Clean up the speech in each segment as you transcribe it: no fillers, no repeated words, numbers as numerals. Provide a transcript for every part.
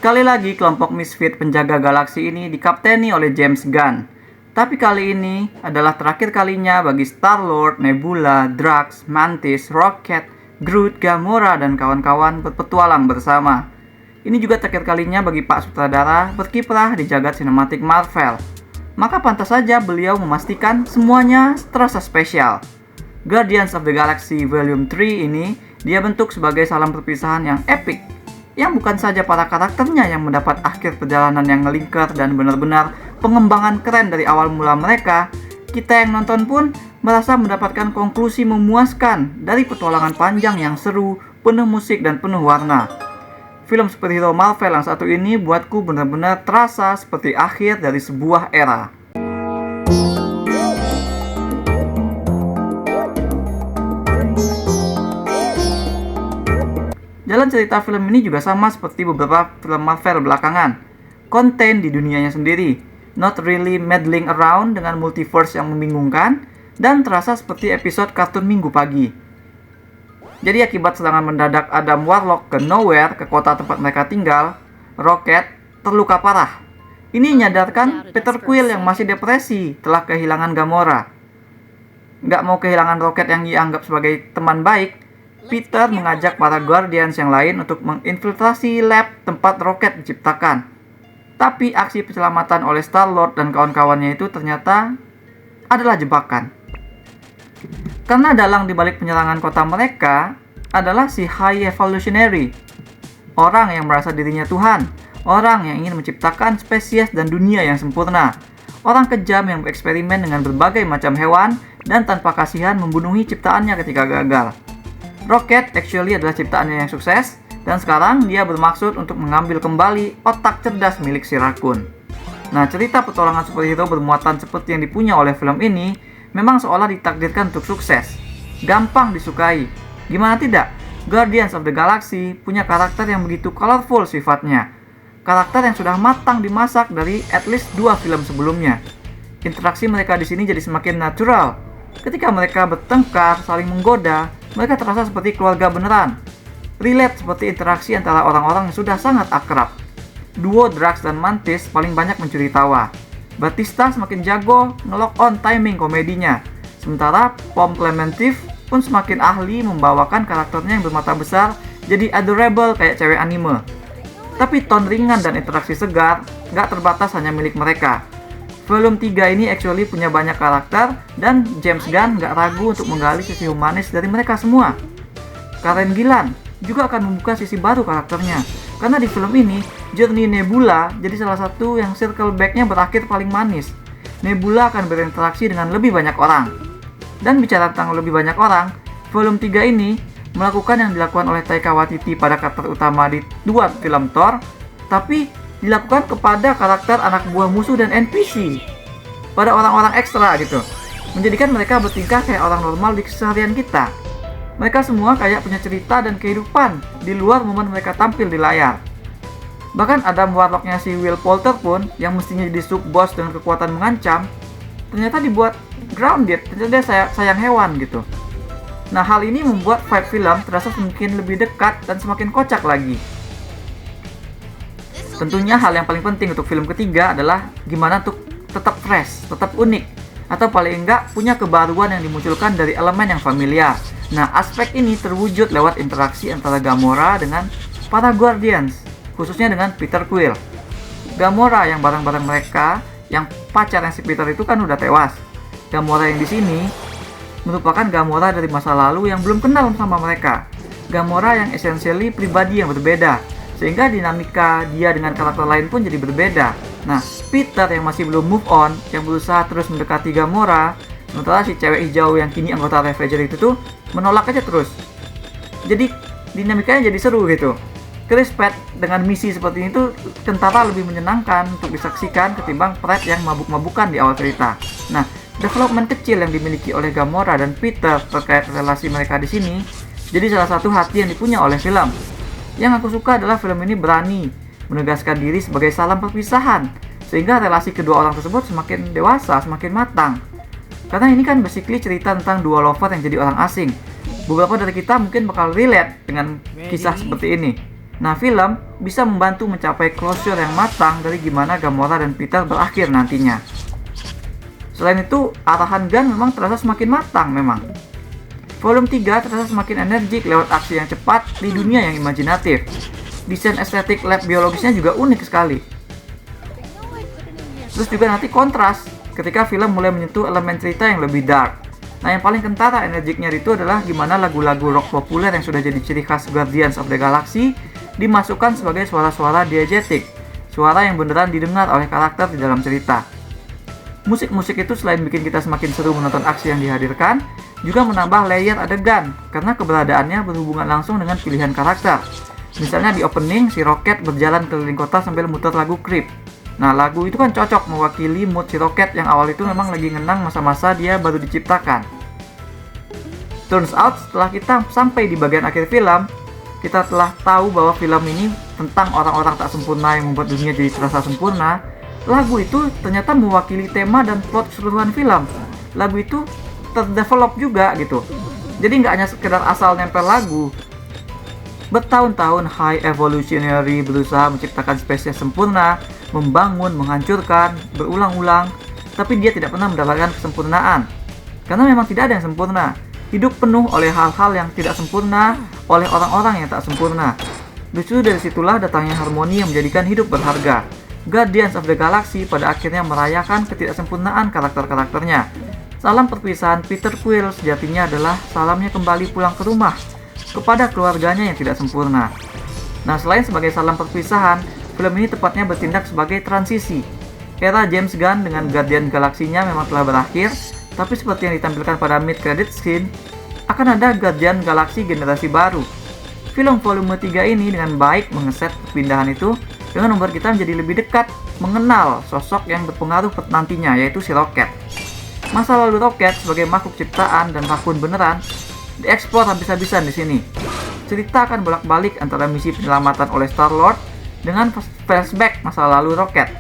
Sekali lagi kelompok misfit penjaga galaksi ini dikapteni oleh James Gunn. Tapi kali ini adalah terakhir kalinya bagi Star-Lord, Nebula, Drax, Mantis, Rocket, Groot, Gamora, dan kawan-kawan berpetualang bersama. Ini juga terakhir kalinya bagi Pak Sutradara berkiprah di jagat sinematik Marvel. Maka pantas saja beliau memastikan semuanya terasa spesial. Guardians of the Galaxy Volume 3 ini dia bentuk sebagai salam perpisahan yang epik, yang bukan saja para karakternya yang mendapat akhir perjalanan yang ngelingkar dan benar-benar pengembangan keren dari awal mula mereka, kita yang nonton pun merasa mendapatkan konklusi memuaskan dari petualangan panjang yang seru, penuh musik dan penuh warna. Film superhero Marvel yang satu ini buatku benar-benar terasa seperti akhir dari sebuah era. Jalan cerita film ini juga sama seperti beberapa film Marvel belakangan. Konten di dunianya sendiri, not really meddling around dengan multiverse yang membingungkan, dan terasa seperti episode kartun minggu pagi. Jadi akibat serangan mendadak Adam Warlock ke Nowhere, ke kota tempat mereka tinggal, Rocket terluka parah. Ini menyadarkan Peter Quill yang masih depresi telah kehilangan Gamora. Nggak mau kehilangan Rocket yang dianggap sebagai teman baik, Peter mengajak para Guardians yang lain untuk menginfiltrasi lab tempat Rocket diciptakan. Tapi aksi penyelamatan oleh Star-Lord dan kawan-kawannya itu ternyata adalah jebakan. Karena dalang dibalik penyerangan kota mereka adalah si High Evolutionary, orang yang merasa dirinya Tuhan, orang yang ingin menciptakan spesies dan dunia yang sempurna, orang kejam yang bereksperimen dengan berbagai macam hewan dan tanpa kasihan membunuhi ciptaannya ketika gagal. Rocket actually adalah ciptaannya yang sukses, dan sekarang dia bermaksud untuk mengambil kembali otak cerdas milik si Raccoon. Nah, cerita petualangan superhero bermuatan seperti yang dipunya oleh film ini memang seolah ditakdirkan untuk sukses. Gampang disukai. Gimana tidak? Guardians of the Galaxy punya karakter yang begitu colorful sifatnya. Karakter yang sudah matang dimasak dari at least 2 film sebelumnya. Interaksi mereka di sini jadi semakin natural. Ketika mereka bertengkar, saling menggoda, mereka terasa seperti keluarga beneran. Relate seperti interaksi antara orang-orang yang sudah sangat akrab. Duo Drax dan Mantis paling banyak mencuri tawa. Batista semakin jago nge-lock on timing komedinya. Sementara Pom Klementif pun semakin ahli membawakan karakternya yang bermata besar jadi adorable kayak cewek anime. Tapi tone ringan dan interaksi segar nggak terbatas hanya milik mereka. Volume 3 ini actually punya banyak karakter dan James Gunn nggak ragu untuk menggali sisi humanis dari mereka semua. Karen Gillan juga akan membuka sisi baru karakternya, karena di film ini Journey Nebula jadi salah satu yang circle back-nya berakhir paling manis. Nebula akan berinteraksi dengan lebih banyak orang. Dan bicara tentang lebih banyak orang, Volume 3 ini melakukan yang dilakukan oleh Taika Waititi pada karakter utama di 2 film Thor, tapi dilakukan kepada karakter anak buah musuh dan NPC, pada orang-orang ekstra gitu, menjadikan mereka bertingkah kayak orang normal di keseharian kita. Mereka semua kayak punya cerita dan kehidupan di luar momen mereka tampil di layar. Bahkan Adam Warlock-nya si Will Poulter pun, yang mestinya jadi sub-boss dengan kekuatan mengancam, ternyata dibuat grounded, ternyata dia sayang hewan gitu. Nah, hal ini membuat vibe film terasa semakin lebih dekat dan semakin kocak lagi. Tentunya hal yang paling penting untuk film ketiga adalah gimana untuk tetap fresh, tetap unik, atau paling enggak punya kebaruan yang dimunculkan dari elemen yang familiar. Nah, aspek ini terwujud lewat interaksi antara Gamora dengan para Guardians, khususnya dengan Peter Quill. Gamora yang bareng-bareng mereka, yang pacarnya si Peter itu kan udah tewas. Gamora yang di sini merupakan Gamora dari masa lalu yang belum kenal sama mereka. Gamora yang essentially pribadi yang berbeda, sehingga dinamika dia dengan karakter lain pun jadi berbeda. Nah, Peter yang masih belum move on, yang berusaha terus mendekati Gamora, sementara si cewek hijau yang kini anggota Ravager itu tuh menolak aja terus. Jadi dinamikanya jadi seru gitu. Chris Pratt dengan misi seperti ini tuh kentara lebih menyenangkan untuk disaksikan ketimbang Pratt yang mabuk-mabukan di awal cerita. Nah, development kecil yang dimiliki oleh Gamora dan Peter terkait relasi mereka di sini jadi salah satu hati yang dipunya oleh film. Yang aku suka adalah film ini berani menegaskan diri sebagai salam perpisahan, sehingga relasi kedua orang tersebut semakin dewasa, semakin matang. Karena ini kan basically cerita tentang dua lover yang jadi orang asing. Beberapa dari kita mungkin bakal relate dengan kisah seperti ini. Nah, film bisa membantu mencapai closure yang matang dari gimana Gamora dan Peter berakhir nantinya. Selain itu, arahan Gunn memang terasa semakin matang memang. Volume 3 terasa semakin energik lewat aksi yang cepat di dunia yang imajinatif. Desain estetik lab biologisnya juga unik sekali. Terus juga nanti kontras ketika film mulai menyentuh elemen cerita yang lebih dark. Nah, yang paling kentara energiknya itu adalah gimana lagu-lagu rock populer yang sudah jadi ciri khas Guardians of the Galaxy dimasukkan sebagai suara-suara diegetik, suara yang beneran didengar oleh karakter di dalam cerita. Musik-musik itu selain bikin kita semakin seru menonton aksi yang dihadirkan, juga menambah layer adegan karena keberadaannya berhubungan langsung dengan pilihan karakter. Misalnya di opening, si Rocket berjalan keliling kota sambil muter lagu Creep. Nah, lagu itu kan cocok mewakili mood si Rocket yang awal itu memang lagi ngenang masa-masa dia baru diciptakan. Turns out, setelah kita sampai di bagian akhir film, kita telah tahu bahwa film ini tentang orang-orang tak sempurna yang membuat dunia jadi terasa sempurna. Lagu itu ternyata mewakili tema dan plot keseluruhan film. Lagu itu terdevelop juga gitu. Jadi nggak hanya sekedar asal nempel lagu. Bertahun-tahun High Evolutionary berusaha menciptakan spesies sempurna, membangun, menghancurkan, berulang-ulang, tapi dia tidak pernah mendapatkan kesempurnaan. Karena memang tidak ada yang sempurna. Hidup penuh oleh hal-hal yang tidak sempurna, oleh orang-orang yang tak sempurna. Justru dari situlah datangnya harmoni yang menjadikan hidup berharga. Guardians of the Galaxy pada akhirnya merayakan ketidaksempurnaan karakter-karakternya. Salam perpisahan Peter Quill sejatinya adalah salamnya kembali pulang ke rumah, kepada keluarganya yang tidak sempurna. Nah, selain sebagai salam perpisahan, film ini tepatnya bertindak sebagai transisi. Era James Gunn dengan Guardian Galaksinya memang telah berakhir, tapi seperti yang ditampilkan pada mid-credit scene, akan ada Guardian Galaksi generasi baru. Film volume 3 ini dengan baik mengeset perpindahan itu dengan membuat kita menjadi lebih dekat mengenal sosok yang berpengaruh nantinya, yaitu si Rocket. Masa lalu Rocket sebagai makhluk ciptaan dan rakun beneran dieksplor habis-habisan di sini. Cerita akan bolak-balik antara misi penyelamatan oleh Star-Lord dengan flashback masa lalu Rocket.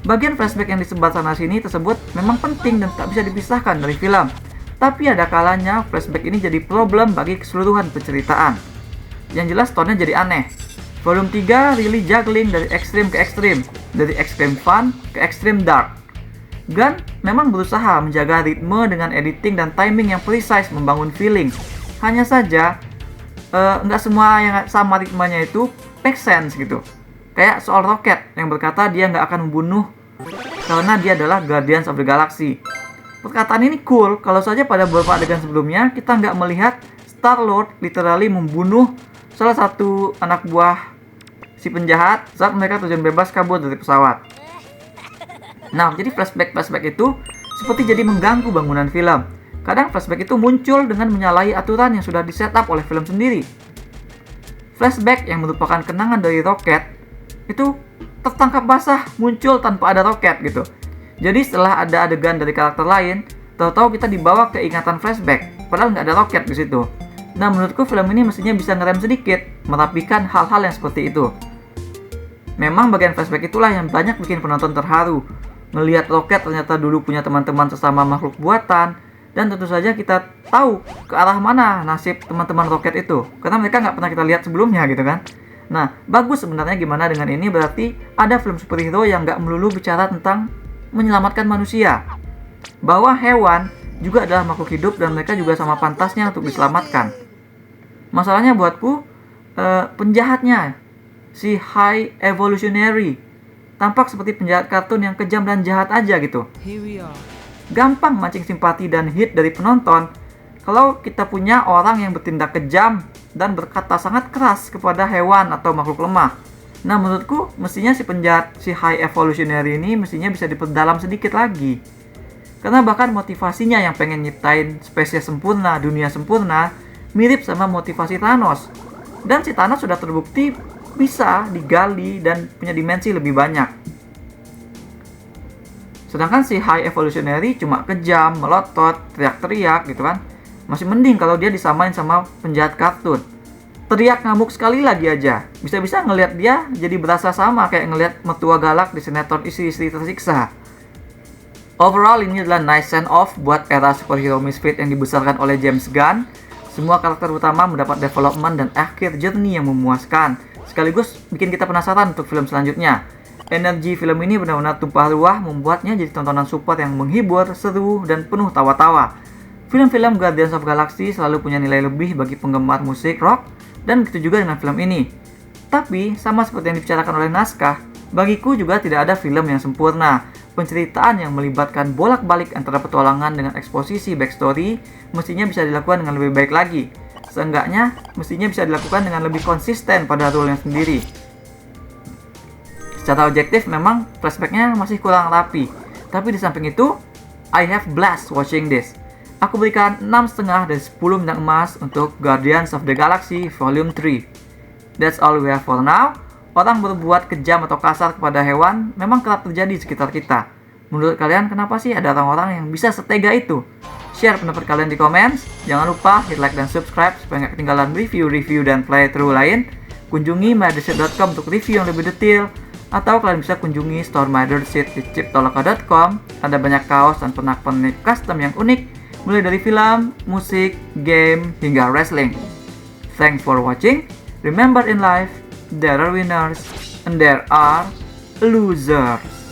Bagian flashback yang disebar sana-sini tersebut memang penting dan tak bisa dipisahkan dari film. Tapi ada kalanya flashback ini jadi problem bagi keseluruhan penceritaan. Yang jelas tone-nya jadi aneh. Volume 3 really juggling dari ekstrim ke ekstrim, dari ekstrim fun ke ekstrim dark. Gunn memang berusaha menjaga ritme dengan editing dan timing yang precise membangun feeling. Hanya saja, nggak semua yang sama ritmenya itu make sense gitu. Kayak soal Rocket yang berkata dia nggak akan membunuh karena dia adalah Guardians of the Galaxy. Perkataan ini cool kalau saja pada beberapa adegan sebelumnya kita nggak melihat Star-Lord literally membunuh salah satu anak buah si penjahat saat mereka terjun bebas kabur dari pesawat. Nah, jadi flashback itu seperti jadi mengganggu bangunan film. Kadang flashback itu muncul dengan menyalahi aturan yang sudah di-setup oleh film sendiri. Flashback yang merupakan kenangan dari Rocket itu tertangkap basah muncul tanpa ada Rocket gitu. Jadi setelah ada adegan dari karakter lain, tahu-tahu kita dibawa ke ingatan flashback, padahal nggak ada Rocket di situ. Nah, menurutku film ini mestinya bisa ngerem sedikit, merapikan hal-hal yang seperti itu. Memang bagian flashback itulah yang banyak bikin penonton terharu. Ngelihat Rocket ternyata dulu punya teman-teman sesama makhluk buatan, dan tentu saja kita tahu ke arah mana nasib teman-teman Rocket itu, karena mereka nggak pernah kita lihat sebelumnya gitu kan. Nah, bagus sebenarnya gimana dengan ini, berarti ada film superhero yang nggak melulu bicara tentang menyelamatkan manusia. Bahwa hewan juga adalah makhluk hidup dan mereka juga sama pantasnya untuk diselamatkan. Masalahnya buatku, penjahatnya, si High Evolutionary, tampak seperti penjahat kartun yang kejam dan jahat aja gitu. Gampang mancing simpati dan hit dari penonton kalau kita punya orang yang bertindak kejam dan berkata sangat keras kepada hewan atau makhluk lemah. Nah, menurutku mestinya si penjahat, si High Evolutionary ini mestinya bisa diperdalam sedikit lagi. Karena bahkan motivasinya yang pengen nyiptain spesies sempurna, dunia sempurna, mirip sama motivasi Thanos. Dan si Thanos sudah terbukti bisa digali dan punya dimensi lebih banyak. Sedangkan si High Evolutionary cuma kejam, melotot, teriak-teriak gitu kan. Masih mending kalau dia disamain sama penjahat kartun. Teriak ngamuk sekali lagi aja, bisa-bisa ngelihat dia jadi berasa sama kayak ngelihat mertua galak di sinetron Istri-Istri Tersiksa. Overall ini adalah nice send-off buat era superhero misfit yang dibesarkan oleh James Gunn. Semua karakter utama mendapat development dan akhir journey yang memuaskan. sekaligus bikin kita penasaran untuk film selanjutnya. Energi film ini benar-benar tumpah ruah, membuatnya jadi tontonan support yang menghibur, seru, dan penuh tawa-tawa. Film-film Guardians of Galaxy selalu punya nilai lebih bagi penggemar musik rock, dan begitu juga dengan film ini. Tapi, sama seperti yang dibicarakan oleh naskah, bagiku juga tidak ada film yang sempurna. Penceritaan yang melibatkan bolak-balik antara petualangan dengan eksposisi backstory mestinya bisa dilakukan dengan lebih baik lagi. Seenggaknya, mestinya bisa dilakukan dengan lebih konsisten pada role-nya sendiri. Secara objektif memang flashback-nya masih kurang rapi. Tapi di samping itu, I have blast watching this. Aku berikan 6,5 dari 10 bintang emas untuk Guardians of the Galaxy Volume 3. That's all we have for now. Orang berbuat kejam atau kasar kepada hewan memang kerap terjadi di sekitar kita. Menurut kalian kenapa sih ada orang-orang yang bisa setega itu? Share pendapat kalian di komen. Jangan lupa hit like dan subscribe supaya nggak ketinggalan review-review dan playthrough lain. Kunjungi mytheseat.com untuk review yang lebih detail. Atau kalian bisa kunjungi store mytheseat di chiptoloka.com. Ada banyak kaos dan pernak-pernik custom yang unik, mulai dari film, musik, game, hingga wrestling. Thanks for watching. Remember in life, there are winners and there are losers.